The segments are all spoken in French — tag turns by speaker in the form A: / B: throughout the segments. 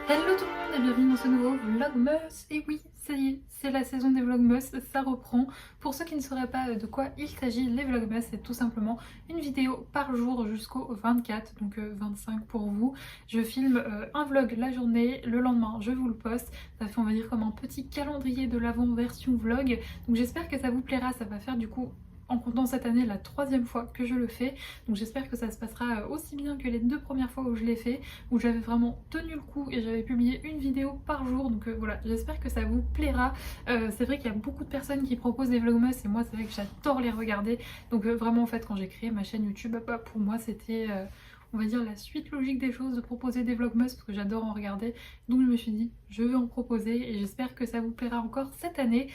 A: Hello tout le monde et bienvenue dans ce nouveau Vlogmas. Et oui, ça y est, c'est la saison des Vlogmas, ça reprend. Pour ceux qui ne sauraient pas de quoi il s'agit, les Vlogmas, c'est tout simplement une vidéo par jour jusqu'au 24, donc 25 pour vous. Je filme un vlog la journée, le lendemain je vous le poste. Ça fait on va dire comme un petit calendrier de l'avant version vlog. Donc j'espère que ça vous plaira, ça va faire du coup en comptant cette année la troisième fois que je le fais, donc j'espère que ça se passera aussi bien que les deux premières fois où je l'ai fait, où j'avais vraiment tenu le coup et j'avais publié une vidéo par jour. Donc voilà, j'espère que ça vous plaira. C'est vrai qu'il y a beaucoup de personnes qui proposent des vlogmas et moi c'est vrai que j'adore les regarder. Donc vraiment en fait quand j'ai créé ma chaîne YouTube, pour moi c'était on va dire la suite logique des choses de proposer des vlogmas parce que j'adore en regarder. Donc je me suis dit je vais en proposer et j'espère que ça vous plaira encore cette année.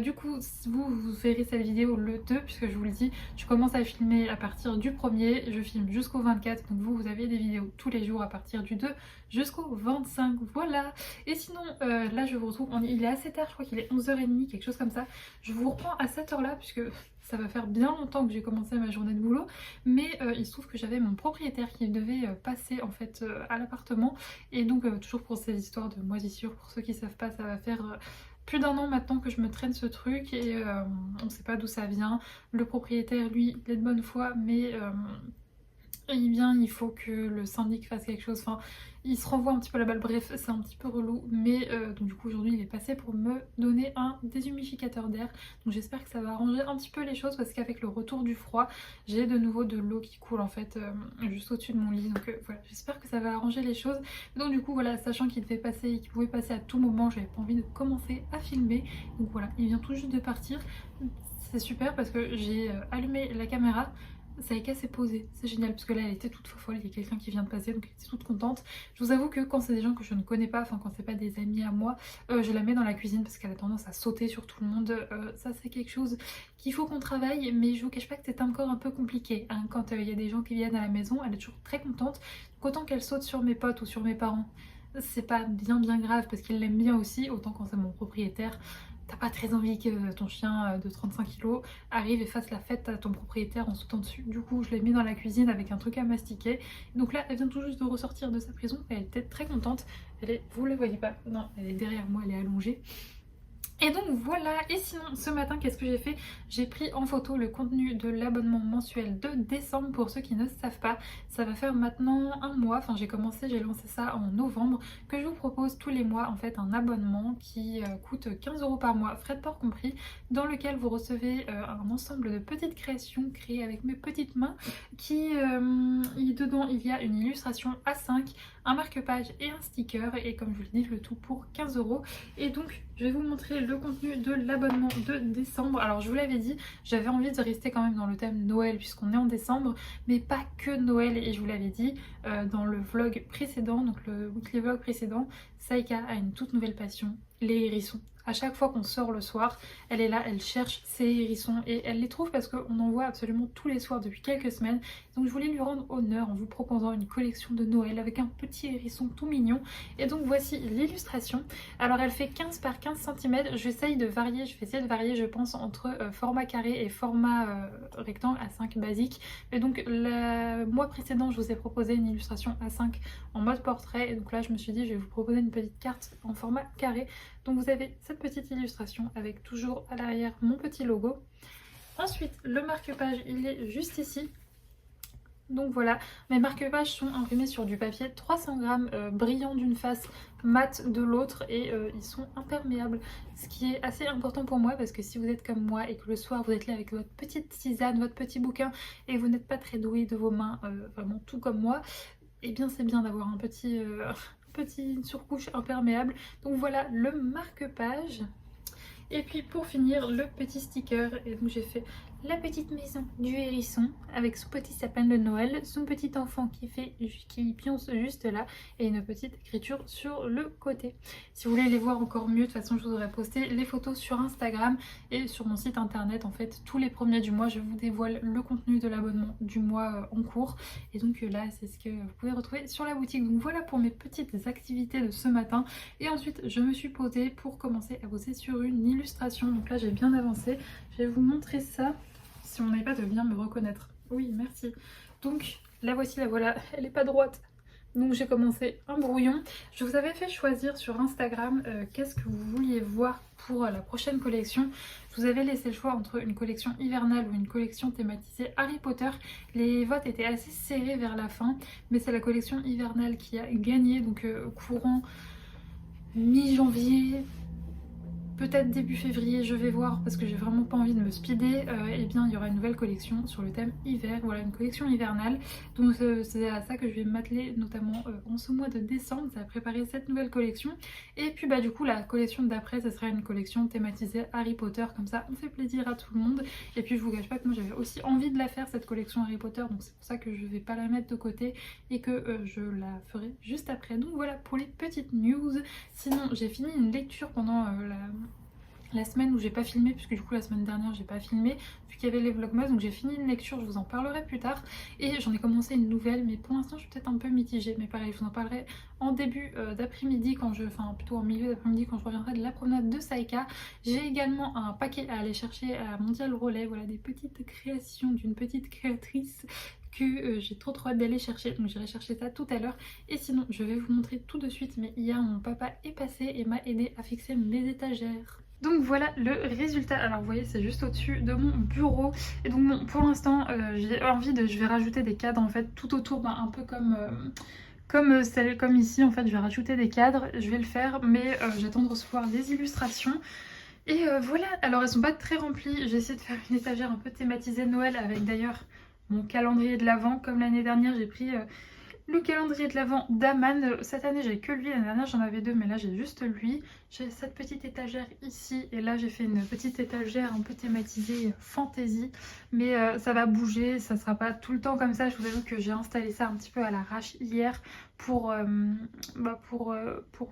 A: Du coup vous verrez cette vidéo le 2 puisque je vous le dis, je commence à filmer à partir du 1er, je filme jusqu'au 24, donc vous avez des vidéos tous les jours à partir du 2 jusqu'au 25, voilà. Et sinon là je vous retrouve, il est assez tard, je crois qu'il est 11h30, quelque chose comme ça. Je vous reprends à cette heure là puisque ça va faire bien longtemps que j'ai commencé ma journée de boulot, mais il se trouve que j'avais mon propriétaire qui devait passer en fait à l'appartement, et donc toujours pour ces histoires de moisissure, pour ceux qui savent pas, ça va faire plus d'un an maintenant que je me traîne ce truc et on sait pas d'où ça vient. Le propriétaire lui il est de bonne foi, mais eh bien il faut que le syndic fasse quelque chose, enfin il se renvoie un petit peu la balle, bref c'est un petit peu relou, mais donc du coup aujourd'hui il est passé pour me donner un déshumidificateur d'air, donc j'espère que ça va arranger un petit peu les choses parce qu'avec le retour du froid j'ai de nouveau de l'eau qui coule en fait juste au dessus de mon lit, donc voilà, j'espère que ça va arranger les choses. Donc du coup voilà, sachant qu'il devait passer, qu'il pouvait passer à tout moment, j'avais pas envie de commencer à filmer, donc voilà, il vient tout juste de partir. C'est super parce que j'ai allumé la caméra, Saïka s'est posée, c'est génial parce que là elle était toute folle, il y a quelqu'un qui vient de passer donc elle était toute contente. Je vous avoue que quand c'est des gens que je ne connais pas, enfin quand c'est pas des amis à moi, je la mets dans la cuisine parce qu'elle a tendance à sauter sur tout le monde. Ça c'est quelque chose qu'il faut qu'on travaille, mais je vous cache pas que c'est encore un peu compliqué hein. Quand il y a des gens qui viennent à la maison, elle est toujours très contente, donc autant qu'elle saute sur mes potes ou sur mes parents, c'est pas bien grave parce qu'ils l'aiment bien aussi, autant quand c'est mon propriétaire. T'as pas très envie que ton chien de 35 kilos arrive et fasse la fête à ton propriétaire en sautant dessus. Du coup, je l'ai mis dans la cuisine avec un truc à mastiquer. Donc là, elle vient tout juste de ressortir de sa prison et elle était très contente. Elle est, vous la voyez pas, non, elle est derrière moi, elle est allongée. Et donc voilà, et sinon ce matin qu'est-ce que j'ai fait? J'ai pris en photo le contenu de l'abonnement mensuel de décembre. Pour ceux qui ne savent pas, ça va faire maintenant un mois, enfin j'ai lancé ça en novembre, que je vous propose tous les mois en fait un abonnement qui coûte 15 € par mois, frais de port compris, dans lequel vous recevez un ensemble de petites créations créées avec mes petites mains, dedans il y a une illustration A5, un marque-page et un sticker, et comme je vous l'ai dit, le tout pour 15 €. Et donc je vais vous montrer le contenu de l'abonnement de décembre. Alors je vous l'avais dit, j'avais envie de rester quand même dans le thème Noël puisqu'on est en décembre, mais pas que Noël, et je vous l'avais dit dans le vlog précédent, donc le weekly vlog précédent, Saïka a une toute nouvelle passion, les hérissons. À chaque fois qu'on sort le soir, elle est là, elle cherche ses hérissons et elle les trouve parce qu'on en voit absolument tous les soirs depuis quelques semaines. Donc je voulais lui rendre honneur en vous proposant une collection de Noël avec un petit hérisson tout mignon. Et donc voici l'illustration. Alors elle fait 15 par 15 cm, je vais essayer de varier je pense entre format carré et format rectangle A5 basique. Et donc le mois précédent je vous ai proposé une illustration A5 en mode portrait, et donc là je me suis dit je vais vous proposer une petite carte en format carré. Donc vous avez cette petite illustration avec toujours à l'arrière mon petit logo. Ensuite le marque-page il est juste ici. Donc voilà, mes marque-pages sont imprimés sur du papier 300 grammes brillant d'une face, mat de l'autre, et ils sont imperméables. Ce qui est assez important pour moi parce que si vous êtes comme moi et que le soir vous êtes là avec votre petite tisane, votre petit bouquin et vous n'êtes pas très doué de vos mains, vraiment tout comme moi, et bien c'est bien d'avoir un petit, petit surcouche imperméable. Donc voilà le marque-page. Et puis pour finir, le petit sticker. Et donc j'ai fait la petite maison du hérisson avec son petit sapin de Noël, son petit enfant qui pionce juste là, et une petite écriture sur le côté. Si vous voulez les voir encore mieux, de toute façon je vous aurais posté les photos sur Instagram et sur mon site internet. En fait tous les premiers du mois je vous dévoile le contenu de l'abonnement du mois en cours, et donc là c'est ce que vous pouvez retrouver sur la boutique. Donc voilà pour mes petites activités de ce matin, et ensuite je me suis posée pour commencer à bosser sur une illustration. Donc là j'ai bien avancé, je vais vous montrer ça si on n'avait pas de bien me reconnaître. Oui merci. Donc la voici, la voilà, elle est pas droite Donc j'ai commencé un brouillon. Je vous avais fait choisir sur Instagram qu'est-ce que vous vouliez voir pour la prochaine collection. Je vous avais laissé le choix entre une collection hivernale ou une collection thématisée Harry Potter. Les votes étaient assez serrés vers la fin, mais c'est la collection hivernale qui a gagné, donc courant mi-janvier, peut-être début février, je vais voir parce que j'ai vraiment pas envie de me speeder. Et bien il y aura une nouvelle collection sur le thème hiver, voilà, une collection hivernale. Donc c'est à ça que je vais m'atteler, notamment en ce mois de décembre, ça va préparer cette nouvelle collection. Et puis bah du coup la collection d'après, ce sera une collection thématisée Harry Potter, comme ça on fait plaisir à tout le monde. Et puis je vous cache pas que moi j'avais aussi envie de la faire, cette collection Harry Potter, donc c'est pour ça que je vais pas la mettre de côté et que je la ferai juste après. Donc voilà pour les petites news. Sinon j'ai fini une lecture pendant la semaine où j'ai pas filmé, puisque du coup la semaine dernière j'ai pas filmé vu qu'il y avait les vlogmas, donc j'ai fini une lecture, je vous en parlerai plus tard. Et j'en ai commencé une nouvelle, mais pour l'instant je suis peut-être un peu mitigée, mais pareil je vous en parlerai en début d'après-midi, enfin plutôt en milieu d'après-midi quand je reviendrai de la promenade de Saïka. J'ai également un paquet à aller chercher à Mondial Relais, voilà, des petites créations d'une petite créatrice que j'ai trop hâte d'aller chercher, donc j'irai chercher ça tout à l'heure. Et sinon je vais vous montrer tout de suite, mais hier mon papa est passé et m'a aidé à fixer mes étagères. Donc voilà le résultat. Alors vous voyez, c'est juste au-dessus de mon bureau. Et donc bon, pour l'instant j'ai envie de, je vais rajouter des cadres en fait tout autour, ben, un peu comme ici en fait. Je vais rajouter des cadres, je vais le faire, mais j'attends de recevoir les illustrations. Et voilà, alors elles sont pas très remplies. J'ai essayé de faire une étagère un peu thématisée Noël avec d'ailleurs mon calendrier de l'Avent. Comme l'année dernière j'ai pris le calendrier de l'Avent d'Aman. Cette année j'ai que lui, l'année dernière j'en avais deux, mais là j'ai juste lui. J'ai cette petite étagère ici, et là j'ai fait une petite étagère un peu thématisée fantasy, mais ça va bouger, ça sera pas tout le temps comme ça. Je vous avoue que j'ai installé ça un petit peu à l'arrache hier pour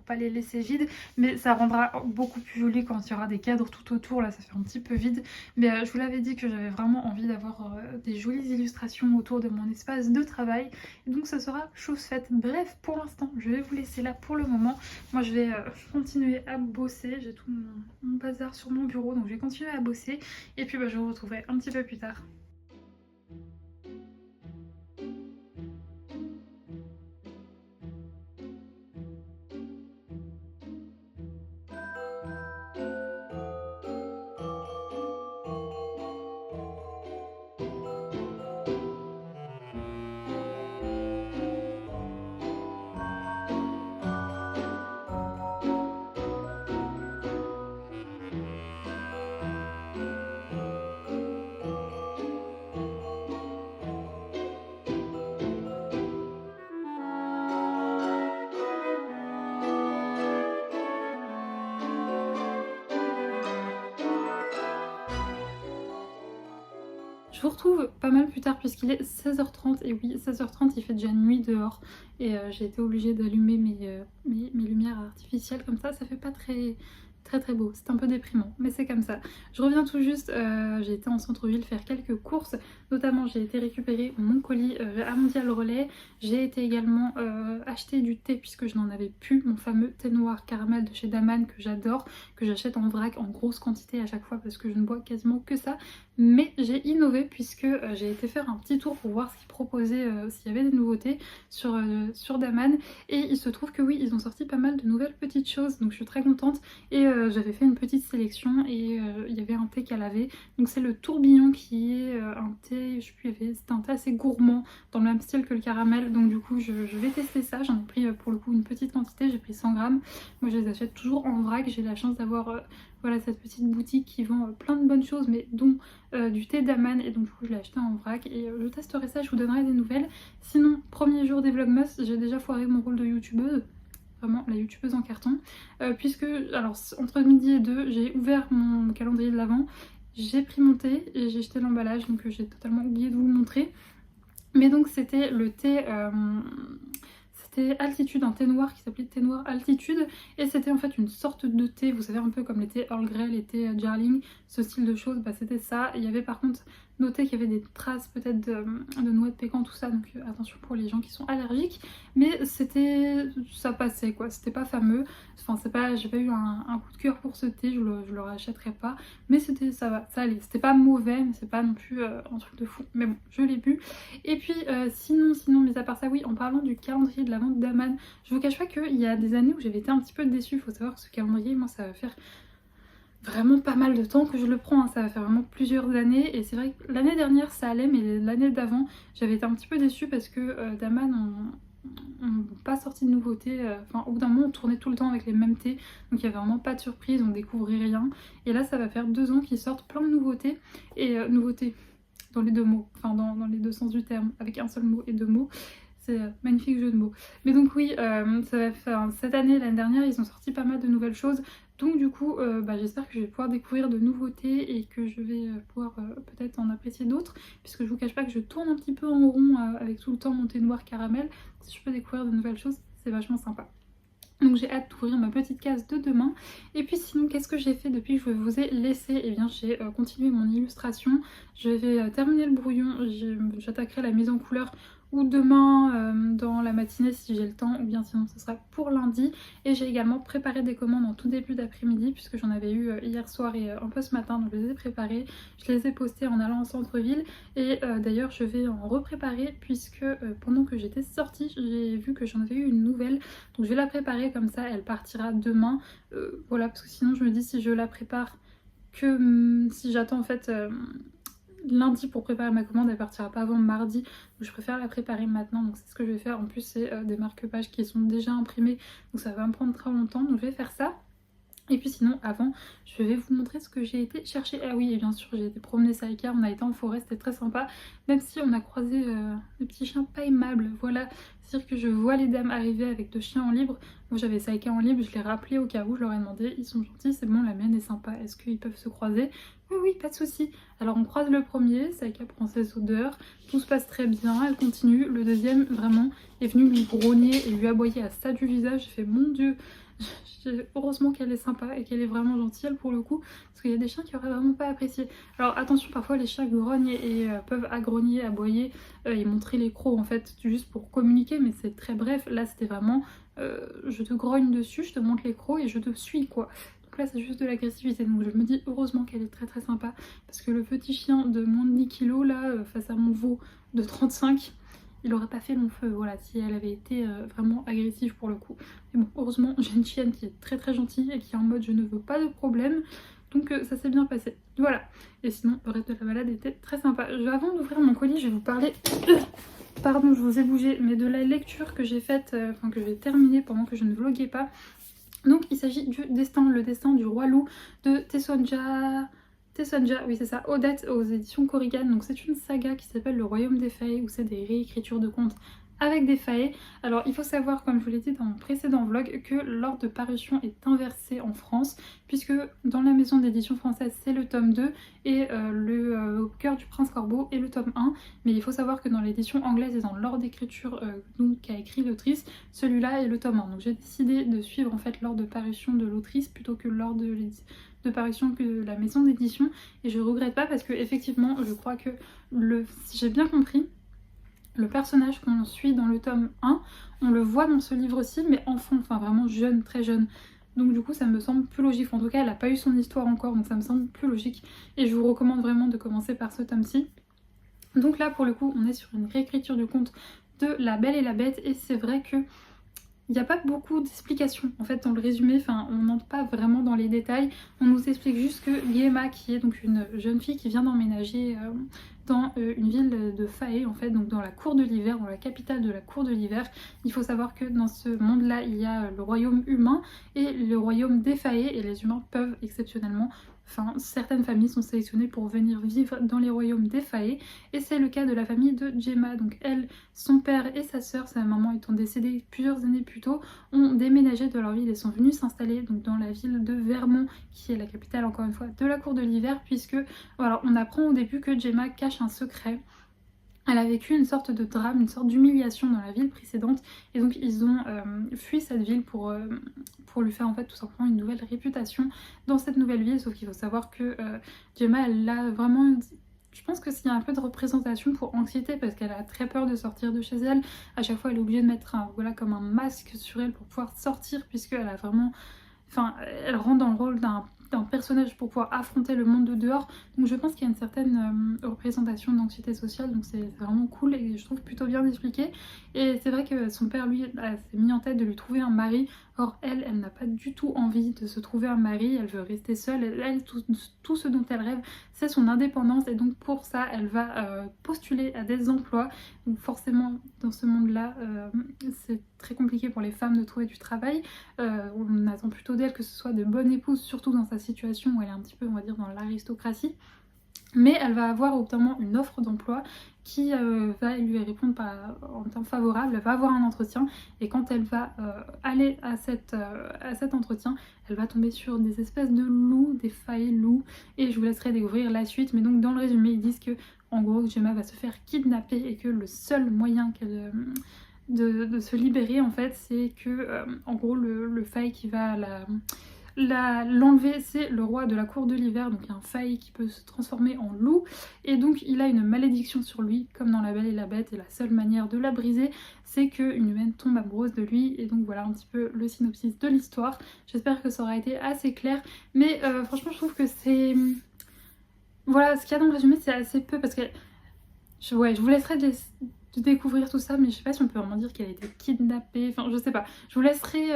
A: pas les laisser vides, mais ça rendra beaucoup plus joli quand il y aura des cadres tout autour. Là ça fait un petit peu vide, mais je vous l'avais dit que j'avais vraiment envie d'avoir des jolies illustrations autour de mon espace de travail, et donc ça sera chose faite. Bref, pour l'instant je vais vous laisser là pour le moment. Moi je vais continuer à bosser, j'ai tout mon bazar sur mon bureau, donc je vais continuer à bosser, et puis je vous retrouverai un petit peu plus tard. Je vous retrouve pas mal plus tard puisqu'il est 16h30, et oui 16h30 il fait déjà nuit dehors, et j'ai été obligée d'allumer mes lumières artificielles comme ça fait pas très beau, c'est un peu déprimant, mais c'est comme ça. Je reviens tout juste, j'ai été en centre-ville faire quelques courses, notamment j'ai été récupérer mon colis à Mondial Relais. J'ai été également acheter du thé puisque je n'en avais plus, mon fameux thé noir caramel de chez Daman que j'adore, que j'achète en vrac en grosse quantité à chaque fois parce que je ne bois quasiment que ça. Mais j'ai innové puisque j'ai été faire un petit tour pour voir ce qu'ils proposaient, s'il y avait des nouveautés sur Daman, et il se trouve que oui, ils ont sorti pas mal de nouvelles petites choses, donc je suis très contente. Et j'avais fait une petite sélection, et il y avait un thé qu'elle avait, donc c'est le tourbillon qui est un thé, je sais plus, c'était un thé assez gourmand dans le même style que le caramel, donc du coup je vais tester ça. J'en ai pris pour le coup une petite quantité, j'ai pris 100 grammes. Moi je les achète toujours en vrac, j'ai la chance d'avoir voilà, cette petite boutique qui vend plein de bonnes choses, mais dont du thé d'Aman, et donc du coup je l'ai acheté en vrac, et je testerai ça, je vous donnerai des nouvelles. Sinon, premier jour des vlogmas, j'ai déjà foiré mon rôle de youtubeuse, vraiment la youtubeuse en carton, puisque alors entre midi et 2 j'ai ouvert mon calendrier de l'Avent, j'ai pris mon thé et j'ai jeté l'emballage, donc j'ai totalement oublié de vous le montrer. Mais donc c'était le thé c'était Altitude, un thé noir qui s'appelait thé noir Altitude, et c'était en fait une sorte de thé, vous savez, un peu comme les thés Earl Grey, les thés Darling, ce style de choses, c'était ça. Il y avait par contre noté qu'il y avait des traces peut-être de noix de pécan, tout ça, donc attention pour les gens qui sont allergiques. Mais ça passait quoi, c'était pas fameux. Enfin, j'ai pas eu un coup de cœur pour ce thé, je le rachèterai pas. Mais ça va, ça allait. C'était pas mauvais, mais c'est pas non plus un truc de fou. Mais bon, je l'ai bu. Et puis sinon, mis à part ça, oui, en parlant du calendrier de la vente d'Aman, je vous cache pas qu'il y a des années où j'avais été un petit peu déçue. Il faut savoir que ce calendrier, moi, ça va faire vraiment pas mal de temps que je le prends, hein. Ça va faire vraiment plusieurs années. Et c'est vrai que l'année dernière ça allait, mais l'année d'avant j'avais été un petit peu déçue parce que Daman on pas sorti de nouveautés. Enfin, au bout d'un moment on tournait tout le temps avec les mêmes thés, donc il y avait vraiment pas de surprise, on découvrait rien. Et là ça va faire 2 ans qu'ils sortent plein de nouveautés. Et nouveautés dans les deux mots, enfin dans les deux sens du terme, avec un seul mot et 2 mots. C'est magnifique jeu de mots. Mais donc oui, ça va faire cette année, l'année dernière, ils ont sorti pas mal de nouvelles choses. Donc du coup, j'espère que je vais pouvoir découvrir de nouveautés et que je vais pouvoir peut-être en apprécier d'autres. Puisque je vous cache pas que je tourne un petit peu en rond avec tout le temps mon thé noir caramel. Si je peux découvrir de nouvelles choses, c'est vachement sympa. Donc j'ai hâte d'ouvrir ma petite case de demain. Et puis sinon, qu'est-ce que j'ai fait depuis que je vous ai laissé? Eh bien j'ai continué mon illustration. Je vais terminer le brouillon. J'attaquerai la mise en couleur ou demain dans la matinée si j'ai le temps, ou bien sinon ce sera pour lundi. Et j'ai également préparé des commandes en tout début d'après-midi puisque j'en avais eu hier soir et un peu ce matin, donc je les ai préparées. Je les ai postées en allant en centre-ville et d'ailleurs je vais en repréparer puisque pendant que j'étais sortie j'ai vu que j'en avais eu une nouvelle, donc je vais la préparer comme ça elle partira demain. Voilà, parce que sinon je me dis si je la prépare que si j'attends en fait lundi pour préparer ma commande, elle partira pas avant mardi, donc je préfère la préparer maintenant, donc c'est ce que je vais faire. En plus c'est des marque-pages qui sont déjà imprimés, donc ça va me prendre très longtemps, donc je vais faire ça. Et puis sinon avant je vais vous montrer ce que j'ai été chercher. Ah oui, et bien sûr j'ai été promener Saïka, on a été en forêt, c'était très sympa. Même si on a croisé des petits chiens pas aimables, voilà. C'est-à-dire que je vois les dames arriver avec 2 chiens en libre. Moi j'avais Saïka en libre, je l'ai rappelé au cas où, je leur ai demandé, ils sont gentils, c'est bon, la mienne est sympa, est-ce qu'ils peuvent se croiser? Oui oui, pas de souci. Alors on croise le premier, Saïka prend ses odeurs, tout se passe très bien, elle continue. Le deuxième vraiment est venu lui grogner et lui aboyer à ça du visage. J'ai fait mon dieu. Heureusement qu'elle est sympa et qu'elle est vraiment gentille pour le coup, parce qu'il y a des chiens qui auraient vraiment pas apprécié. Alors attention, parfois les chiens grognent et peuvent agrogner, aboyer et montrer les crocs en fait juste pour communiquer, mais c'est très bref. Là c'était vraiment je te grogne dessus, je te montre les crocs et je te suis quoi. Donc là c'est juste de l'agressivité, donc je me dis heureusement qu'elle est très très sympa, parce que le petit chien de moins de 10 kilos là face à mon veau de 35, il aurait pas fait long feu, voilà, si elle avait été vraiment agressive pour le coup. Mais bon, heureusement, j'ai une chienne qui est très très gentille et qui est en mode je ne veux pas de problème. Donc ça s'est bien passé. Voilà. Et sinon, le reste de la balade était très sympa. Avant d'ouvrir mon colis, je vais vous parler... Pardon, je vous ai bougé, mais de la lecture que j'ai faite, enfin que j'ai terminée pendant que je ne vloguais pas. Donc il s'agit du destin, le destin du roi loup de Tessonja, oui c'est ça, Odette aux éditions Korrigan. Donc c'est une saga qui s'appelle Le Royaume des Fae, où c'est des réécritures de contes avec des fae. Alors il faut savoir, comme je vous l'ai dit dans mon précédent vlog, que l'ordre de parution est inversé en France, puisque dans la maison d'édition française c'est le tome 2 et Au cœur du prince corbeau est le tome 1. Mais il faut savoir que dans l'édition anglaise et dans l'ordre d'écriture qu'a écrit l'autrice, celui-là est le tome 1. Donc j'ai décidé de suivre en fait l'ordre de parution de l'autrice plutôt que l'ordre de parution que la maison d'édition, et je regrette pas parce que effectivement je crois que si j'ai bien compris, le personnage qu'on suit dans le tome 1, on le voit dans ce livre-ci, mais enfant, enfin vraiment jeune, très jeune. Donc du coup ça me semble plus logique, en tout cas elle n'a pas eu son histoire encore, donc ça me semble plus logique. Et je vous recommande vraiment de commencer par ce tome-ci. Donc là pour le coup on est sur une réécriture du conte de La Belle et la Bête, et c'est vrai que il n'y a pas beaucoup d'explications en fait dans le résumé, enfin on n'entre pas vraiment dans les détails, on nous explique juste que Guéma, qui est donc une jeune fille qui vient d'emménager dans une ville de Fae en fait, donc dans la cour de l'hiver, dans la capitale de la cour de l'hiver. Il faut savoir que dans ce monde là il y a le royaume humain et le royaume des Fae, et les humains peuvent exceptionnellement, enfin certaines familles sont sélectionnées pour venir vivre dans les royaumes des Fae, et c'est le cas de la famille de Gemma. Donc elle, son père et sa sœur, sa maman étant décédée plusieurs années plus tôt, ont déménagé de leur ville et sont venus s'installer donc dans la ville de Vermont, qui est la capitale encore une fois de la cour de l'hiver, puisque voilà, on apprend au début que Gemma cache un secret. Elle a vécu une sorte de drame, une sorte d'humiliation dans la ville précédente, et donc ils ont fui cette ville pour lui faire en fait tout simplement une nouvelle réputation dans cette nouvelle ville. Sauf qu'il faut savoir que Gemma, elle a vraiment je pense que s'il y a un peu de représentation pour anxiété, parce qu'elle a très peur de sortir de chez elle, à chaque fois elle est obligée de mettre voilà, comme un masque sur elle pour pouvoir sortir, puisqu'elle a vraiment... Enfin, elle rentre dans le rôle d'un personnage pour pouvoir affronter le monde de dehors. Donc je pense qu'il y a une certaine représentation d'anxiété sociale, donc c'est vraiment cool et je trouve plutôt bien expliqué. Et c'est vrai que son père, lui, s'est mis en tête de lui trouver un mari. Or, elle n'a pas du tout envie de se trouver un mari, elle veut rester seule. Elle, tout ce dont elle rêve, c'est son indépendance. Et donc pour ça, elle va postuler à des emplois. Donc forcément, dans ce monde-là, c'est très compliqué pour les femmes de trouver du travail. On attend plutôt d'elle que ce soit de bonnes épouses, surtout dans sa situation où elle est un petit peu, on va dire, dans l'aristocratie. Mais elle va avoir obtenir une offre d'emploi qui va lui répondre en temps favorable. Elle va avoir un entretien et quand elle va aller à cet entretien, elle va tomber sur des espèces de loups, des failles loups, et je vous laisserai découvrir la suite. Mais donc dans le résumé, ils disent que en gros Gemma va se faire kidnapper et que le seul moyen qu'elle de se libérer en fait, c'est que en gros le faille qui va l'enlever, c'est le roi de la cour de l'hiver, donc il y a un faille qui peut se transformer en loup, et donc il a une malédiction sur lui, comme dans La Belle et la Bête, et la seule manière de la briser, c'est qu'une humaine tombe amoureuse de lui, et donc voilà un petit peu le synopsis de l'histoire. J'espère que ça aura été assez clair, mais franchement je trouve que c'est... Voilà, ce qu'il y a dans le résumé c'est assez peu, parce que... je vous laisserai de découvrir tout ça, mais je sais pas si on peut vraiment dire qu'elle a été kidnappée, enfin je sais pas, je vous laisserai,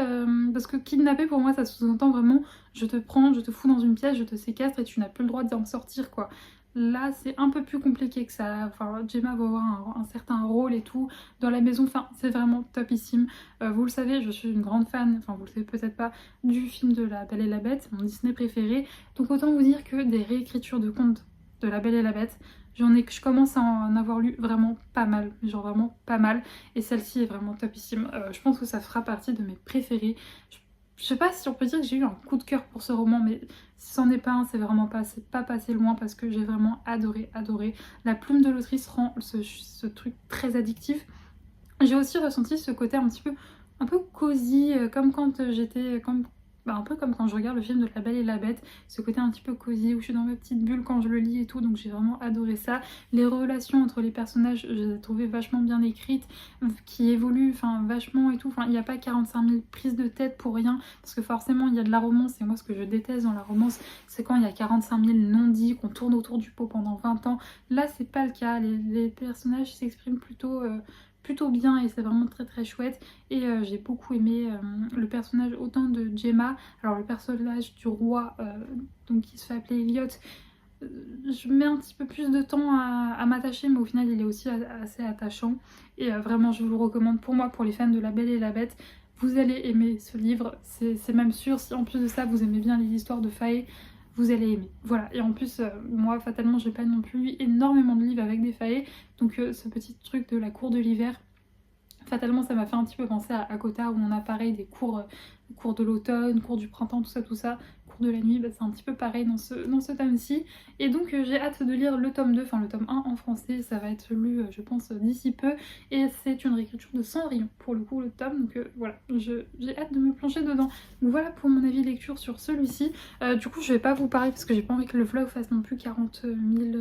A: parce que kidnapper pour moi ça sous-entend vraiment je te prends, je te fous dans une pièce, je te séquestre et tu n'as plus le droit d'en sortir quoi. Là c'est un peu plus compliqué que ça, enfin Gemma va avoir un certain rôle et tout dans la maison, enfin c'est vraiment topissime. Vous le savez, je suis une grande fan, enfin vous le savez peut-être pas, du film de La Belle et la Bête, mon Disney préféré, donc autant vous dire que des réécritures de contes de La Belle et la Bête, je commence à en avoir lu vraiment pas mal, genre vraiment pas mal, et celle-ci est vraiment topissime. Je pense que ça fera partie de mes préférés. Je sais pas si on peut dire que j'ai eu un coup de cœur pour ce roman, mais si c'en est pas un, c'est vraiment pas, c'est pas passé loin parce que j'ai vraiment adoré. La plume de l'autrice rend ce truc très addictif. J'ai aussi ressenti ce côté un peu cosy, comme quand j'étais... un peu comme quand je regarde le film de La Belle et la Bête, ce côté un petit peu cosy où je suis dans ma petite bulle quand je le lis et tout, donc j'ai vraiment adoré ça. Les relations entre les personnages, je les ai trouvées vachement bien écrites, qui évoluent vachement et tout. Enfin, il n'y a pas 45 000 prises de tête pour rien, parce que forcément il y a de la romance, et moi ce que je déteste dans la romance, c'est quand il y a 45 000 non-dits, qu'on tourne autour du pot pendant 20 ans. Là c'est pas le cas, les personnages s'expriment plutôt bien et c'est vraiment très très chouette. Et j'ai beaucoup aimé le personnage autant de Gemma, alors le personnage du roi donc qui se fait appeler Elliot, je mets un petit peu plus de temps à m'attacher, mais au final il est aussi assez attachant et vraiment je vous le recommande. Pour moi, pour les fans de La Belle et la Bête, vous allez aimer ce livre, c'est même sûr. Si en plus de ça vous aimez bien les histoires de failles, vous allez aimer. Voilà, et en plus moi fatalement j'ai pas non plus lu énormément de livres avec des failles, donc ce petit truc de la cour de l'hiver, fatalement ça m'a fait un petit peu penser à Cotard où on a pareil des cours de l'automne, cours du printemps, tout ça, cours de la nuit, bah, c'est un petit peu pareil dans ce tome-ci. Et donc j'ai hâte de lire le tome 2, enfin le tome 1 en français, ça va être lu je pense d'ici peu. Et c'est une réécriture de Cendrillon pour le coup le tome, donc voilà, j'ai hâte de me plonger dedans. Donc voilà pour mon avis lecture sur celui-ci. Du coup je vais pas vous parler parce que j'ai pas envie que le vlog fasse non plus 40 000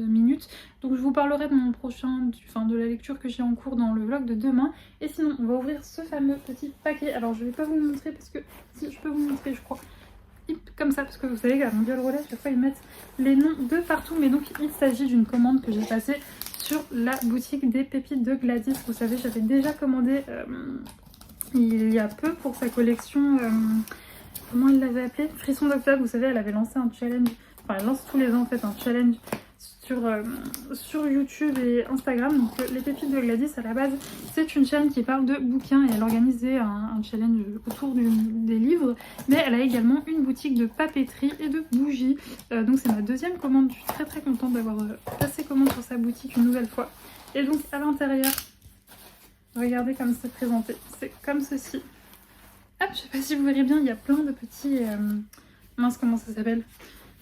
A: minutes. Donc je vous parlerai de mon prochain, de la lecture que j'ai en cours dans le vlog de demain. Et sinon on va ouvrir ce fameux petit paquet. Alors je vais pas vous le montrer parce que si je peux vous montrer je crois comme ça, parce que vous savez qu'à Mondial Relais chaque fois ils mettent les noms de partout, mais donc il s'agit d'une commande que j'ai passée sur la boutique des pépites de Gladys. Vous savez j'avais déjà commandé il y a peu pour sa collection, comment elle l'avait appelé, Frisson d'octobre. Vous savez elle avait lancé un challenge, enfin elle lance tous les ans en fait un challenge sur YouTube et Instagram. Donc les pépites de Gladys à la base c'est une chaîne qui parle de bouquins et elle organisait un challenge autour des livres, mais elle a également une boutique de papeterie et de bougies. Donc c'est ma deuxième commande, je suis très très contente d'avoir passé commande sur sa boutique une nouvelle fois. Et donc à l'intérieur, regardez comme c'est présenté, c'est comme ceci. Hop, je sais pas si vous verrez bien, il y a plein de petits... mince, comment ça s'appelle,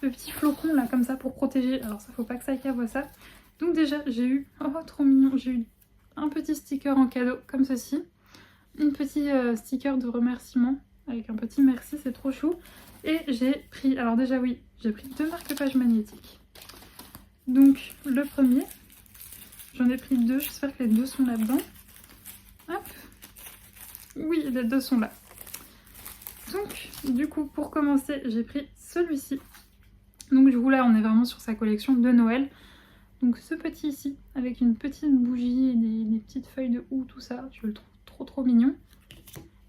A: de petits flocons là comme ça pour protéger. Alors ça faut pas que Saïka voit ça. Donc déjà j'ai eu, oh trop mignon, j'ai eu un petit sticker en cadeau comme ceci. Une petite sticker de remerciement avec un petit merci, c'est trop chou. Et j'ai pris, alors déjà oui, j'ai pris 2 marque-pages magnétiques. Donc le premier, j'en ai pris 2, j'espère que les 2 sont là-dedans. Hop. Oui, les 2 sont là. Donc du coup pour commencer j'ai pris celui-ci. Donc du coup là on est vraiment sur sa collection de Noël. Donc ce petit ici avec une petite bougie et des petites feuilles de houx, tout ça, je le trouve trop mignon.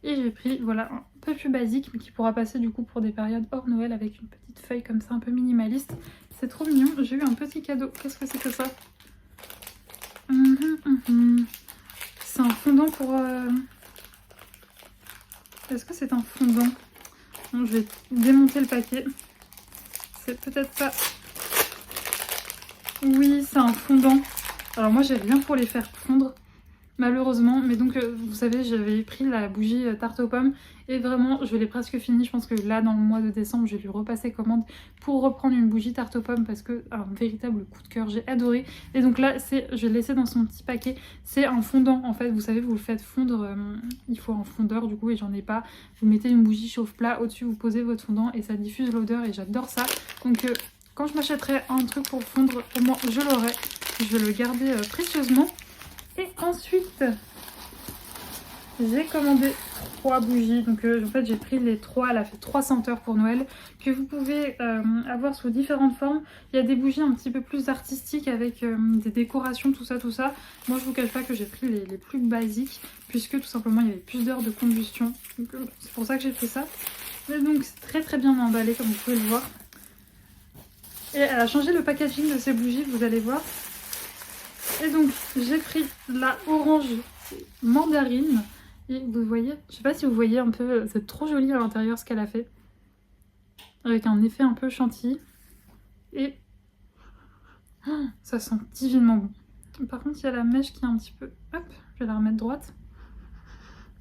A: Et j'ai pris voilà un peu plus basique mais qui pourra passer du coup pour des périodes hors Noël avec une petite feuille comme ça un peu minimaliste. C'est trop mignon, j'ai eu un petit cadeau. Qu'est-ce que c'est que ça? C'est un fondant pour... Est-ce que c'est un fondant? Bon, je vais démonter le paquet. C'est peut-être pas... Oui, c'est un fondant. Alors moi j'ai rien pour les faire fondre. Malheureusement, mais donc vous savez j'avais pris la bougie tarte aux pommes et vraiment je l'ai presque fini. Je pense que là dans le mois de décembre je vais lui repasser commande pour reprendre une bougie tarte aux pommes parce que un véritable coup de cœur, j'ai adoré. Et donc là je vais le laisser dans son petit paquet, c'est un fondant en fait, vous savez vous le faites fondre, il faut un fondeur du coup et j'en ai pas. Vous mettez une bougie chauffe-plat au-dessus, vous posez votre fondant et ça diffuse l'odeur et j'adore ça. Donc quand je m'achèterai un truc pour fondre, au moins je l'aurai, je vais le garder précieusement. Et ensuite, j'ai commandé 3 bougies. Donc en fait, j'ai pris les 3. Elle a fait 3 senteurs pour Noël que vous pouvez avoir sous différentes formes. Il y a des bougies un petit peu plus artistiques avec des décorations, tout ça, tout ça. Moi, je vous cache pas que j'ai pris les plus basiques puisque tout simplement, il y avait plus d'heures de combustion. C'est pour ça que j'ai pris ça. Mais donc, c'est très bien emballé comme vous pouvez le voir. Et elle a changé le packaging de ces bougies, vous allez voir. Et donc j'ai pris la orange mandarine et vous voyez, je sais pas si vous voyez un peu, c'est trop joli à l'intérieur ce qu'elle a fait avec un effet un peu chantilly et ça sent divinement bon. Par contre il y a la mèche qui est un petit peu, hop, je vais la remettre droite.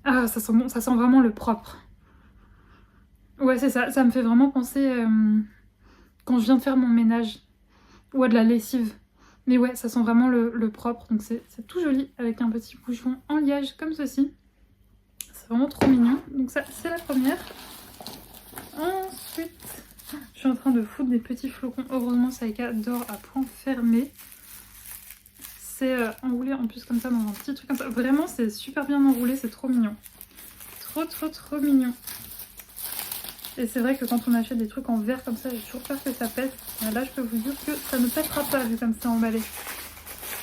A: Ah ça sent bon, ça sent vraiment le propre. Ouais c'est ça, ça me fait vraiment penser quand je viens de faire mon ménage ou à de la lessive. Mais ouais, ça sent vraiment le propre, donc c'est tout joli avec un petit bouchon en liège comme ceci. C'est vraiment trop mignon. Donc ça, c'est la première. Ensuite, je suis en train de foutre des petits flocons. Heureusement, Saïka dort à point fermé. C'est enroulé en plus comme ça dans un petit truc comme ça. Vraiment, c'est super bien enroulé, c'est trop mignon. Trop mignon. Et c'est vrai que quand on achète des trucs en verre comme ça, j'ai toujours peur que ça pète. Là, je peux vous dire que ça ne pètera pas vu comme c'est emballé.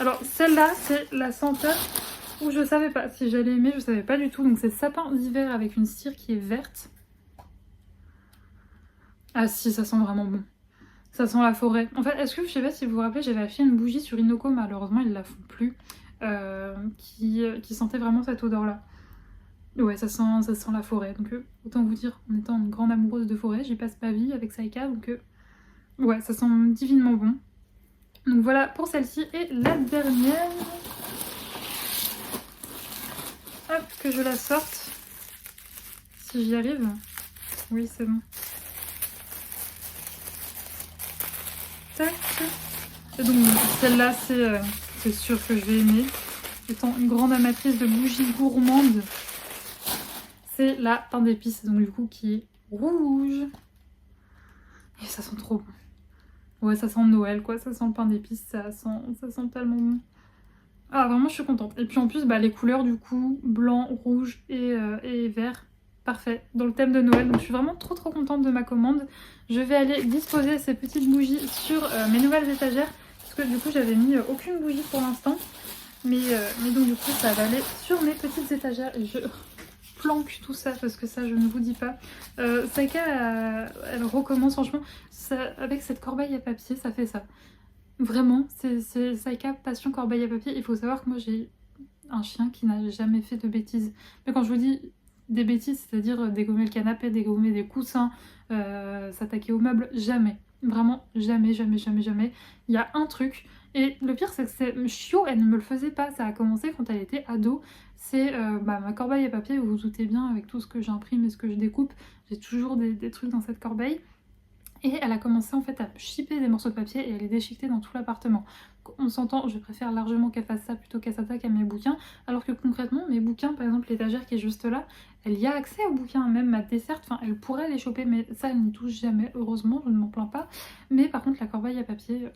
A: Alors, celle-là, c'est la senteur où je savais pas si j'allais aimer, je savais pas du tout. Donc, c'est sapin d'hiver avec une cire qui est verte. Ah si, ça sent vraiment bon. Ça sent la forêt. En fait, est-ce que, je sais pas si vous vous rappelez, j'avais acheté une bougie sur Inoko, malheureusement, ils la font plus, qui sentait vraiment cette odeur-là. Ouais, ça sent la forêt, donc autant vous dire, en étant une grande amoureuse de forêt, j'y passe ma vie avec Saïka, donc ouais, ça sent divinement bon. Donc voilà pour celle-ci, et la dernière, hop, que je la sorte, si j'y arrive, oui c'est bon. Tac. Et donc celle-là, c'est sûr que je vais aimer, étant une grande amatrice de bougies gourmandes. C'est la pain d'épices, donc du coup qui est rouge. Et ça sent trop bon. Ouais, ça sent Noël quoi, ça sent le pain d'épices, ça sent tellement bon. Ah vraiment je suis contente. Et puis en plus bah, les couleurs du coup, blanc, rouge et vert, parfait, dans le thème de Noël. Donc je suis vraiment trop contente de ma commande. Je vais aller disposer ces petites bougies sur mes nouvelles étagères. Parce que du coup j'avais mis aucune bougie pour l'instant. Mais donc du coup ça va aller sur mes petites étagères et je planque tout ça parce que ça je ne vous dis pas. Saïka elle recommence franchement ça, avec cette corbeille à papier, ça fait ça. Vraiment, c'est Saïka passion corbeille à papier. Il faut savoir que moi j'ai un chien qui n'a jamais fait de bêtises. Mais quand je vous dis des bêtises, c'est-à-dire dégommer le canapé, dégommer des coussins, s'attaquer aux meubles, jamais. Vraiment jamais. Il y a un truc. Et le pire c'est que c'est chiot, elle ne me le faisait pas. Ça a commencé quand elle était ado. C'est ma corbeille à papier, vous vous doutez bien avec tout ce que j'imprime et ce que je découpe. J'ai toujours des trucs dans cette corbeille. Et elle a commencé en fait à chipper des morceaux de papier et à les déchiqueter dans tout l'appartement. On s'entend, je préfère largement qu'elle fasse ça plutôt qu'elle s'attaque à mes bouquins. Alors que concrètement, mes bouquins, par exemple l'étagère qui est juste là, elle y a accès aux bouquins, même ma desserte, enfin elle pourrait les choper, mais ça elle n'y touche jamais, heureusement, je ne m'en plains pas. Mais par contre la corbeille à papier,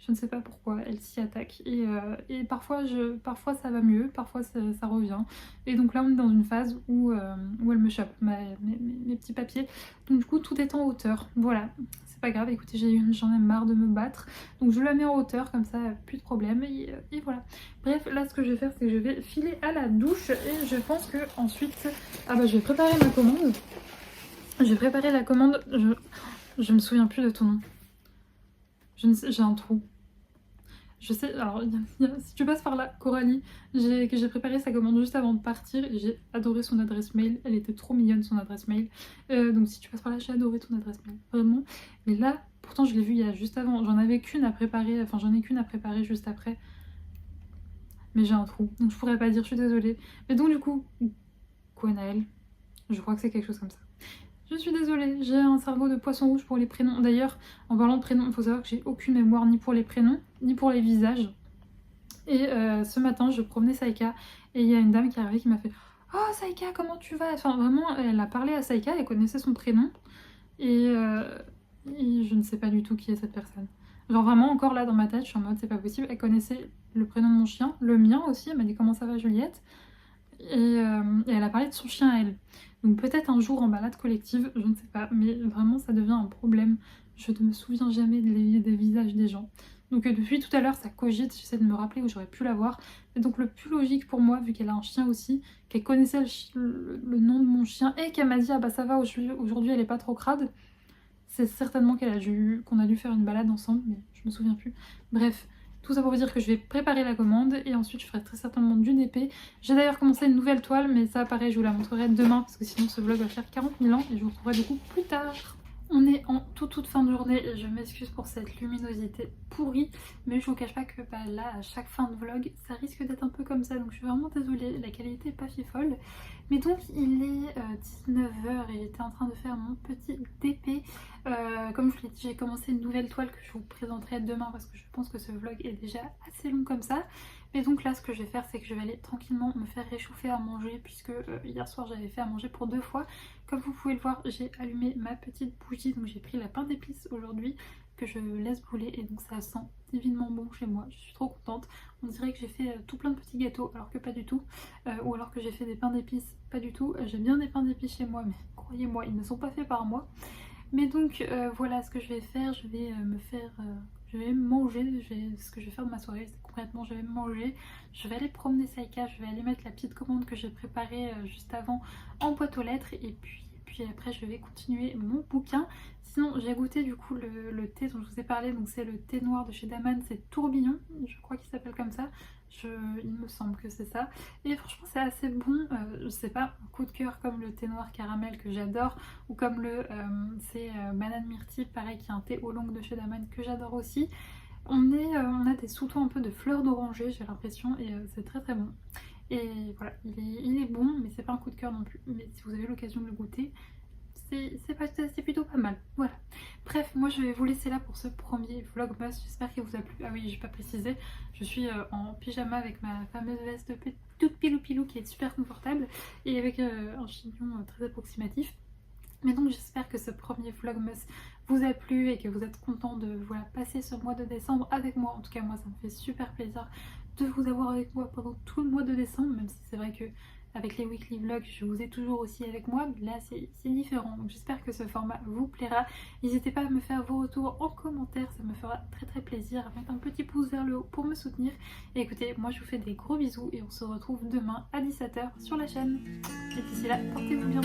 A: Je ne sais pas pourquoi, elle s'y attaque. Et parfois, parfois ça va mieux, parfois ça revient. Et donc là, on est dans une phase où elle me chope mes petits papiers. Donc du coup, tout est en hauteur. Voilà, c'est pas grave. Écoutez, j'en ai marre de me battre. Donc je la mets en hauteur, comme ça, plus de problème. Et voilà. Bref, là, ce que je vais faire, c'est que je vais filer à la douche. Et je pense que ensuite, je vais préparer ma commande. Je vais préparer la commande. Je me souviens plus de ton nom. J'ai un trou. Je sais, alors si tu passes par là, Coralie, que j'ai préparé sa commande juste avant de partir et j'ai adoré son adresse mail. Elle était trop mignonne, son adresse mail. Donc si tu passes par là, j'ai adoré ton adresse mail, vraiment. Mais là, pourtant je l'ai vu il y a juste avant. J'en ai qu'une à préparer juste après. Mais j'ai un trou, donc je pourrais pas dire, je suis désolée. Mais donc du coup, Gwenaël, je crois que c'est quelque chose comme ça. Je suis désolée, j'ai un cerveau de poisson rouge pour les prénoms. D'ailleurs, en parlant de prénoms, il faut savoir que j'ai aucune mémoire ni pour les prénoms, ni pour les visages. Et ce matin, je promenais Saïka et il y a une dame qui est arrivée qui m'a fait « Oh Saïka, comment tu vas ?» Enfin vraiment, elle a parlé à Saïka, elle connaissait son prénom. Et je ne sais pas du tout qui est cette personne. Genre vraiment, encore là dans ma tête, je suis en mode c'est pas possible. Elle connaissait le prénom de mon chien, le mien aussi, elle m'a dit « Comment ça va Juliette ?» et elle a parlé de son chien à elle. Donc peut-être un jour en balade collective, je ne sais pas, mais vraiment ça devient un problème. Je ne me souviens jamais des visages des gens. Donc depuis tout à l'heure ça cogite, j'essaie de me rappeler où j'aurais pu la voir. Et donc le plus logique pour moi, vu qu'elle a un chien aussi, qu'elle connaissait le nom de mon chien et qu'elle m'a dit ah bah ça va aujourd'hui elle est pas trop crade, c'est certainement qu'on a dû faire une balade ensemble, mais je me souviens plus. Bref. Tout ça pour vous dire que je vais préparer la commande et ensuite je ferai très certainement du DP. J'ai d'ailleurs commencé une nouvelle toile, mais ça pareil je vous la montrerai demain parce que sinon ce vlog va faire 40 000 ans et je vous retrouverai du coup plus tard. On est en toute fin de journée et je m'excuse pour cette luminosité pourrie, mais je vous cache pas que là à chaque fin de vlog ça risque d'être un peu comme ça, donc je suis vraiment désolée, la qualité est pas si folle. Mais donc il est 19h et j'étais en train de faire mon petit DP. Comme je vous l'ai dit, j'ai commencé une nouvelle toile que je vous présenterai demain parce que je pense que ce vlog est déjà assez long comme ça. Mais donc là ce que je vais faire c'est que je vais aller tranquillement me faire réchauffer à manger puisque hier soir j'avais fait à manger pour 2 fois. Comme vous pouvez le voir, j'ai allumé ma petite bougie, donc j'ai pris la pain d'épices aujourd'hui que je laisse brûler et donc ça sent divinement bon chez moi, je suis trop contente. On dirait que j'ai fait tout plein de petits gâteaux alors que pas du tout, ou alors que j'ai fait des pains d'épices, pas du tout. J'ai bien des pains d'épices chez moi mais croyez-moi ils ne sont pas faits par moi. Mais donc voilà ce que je vais faire, je vais je vais manger, ce que je vais faire de ma soirée, c'est concrètement je vais manger, je vais aller promener Saïka, je vais aller mettre la petite commande que j'ai préparée juste avant en boîte aux lettres et puis après je vais continuer mon bouquin. Sinon j'ai goûté du coup le thé dont je vous ai parlé, donc c'est le thé noir de chez Daman, c'est Tourbillon, je crois qu'il s'appelle comme ça. Il me semble que c'est ça. Et franchement c'est assez bon, je sais pas, un coup de cœur comme le thé noir caramel que j'adore, ou comme c'est banane myrtille, pareil qui est un thé oolong de chez Daman que j'adore aussi. On a des sous-tons un peu de fleurs d'oranger j'ai l'impression et c'est très très bon. Et voilà, il est bon mais c'est pas un coup de cœur non plus. Mais si vous avez l'occasion de le goûter, c'est plutôt pas mal, voilà. Bref, moi je vais vous laisser là pour ce premier vlogmas, j'espère qu'il vous a plu. Ah oui, j'ai pas précisé, je suis en pyjama avec ma fameuse veste toute pilou qui est super confortable et avec un chignon très approximatif. Mais donc j'espère que ce premier vlogmas vous a plu et que vous êtes content de passer ce mois de décembre avec moi. En tout cas moi ça me fait super plaisir de vous avoir avec moi pendant tout le mois de décembre, même si c'est vrai que avec les weekly vlogs je vous ai toujours aussi avec moi, mais là c'est différent. Donc j'espère que ce format vous plaira. N'hésitez pas à me faire vos retours en commentaire, ça me fera très très plaisir, à mettre un petit pouce vers le haut pour me soutenir. Et écoutez, moi je vous fais des gros bisous et on se retrouve demain à 17h sur la chaîne. Et d'ici là, portez-vous bien.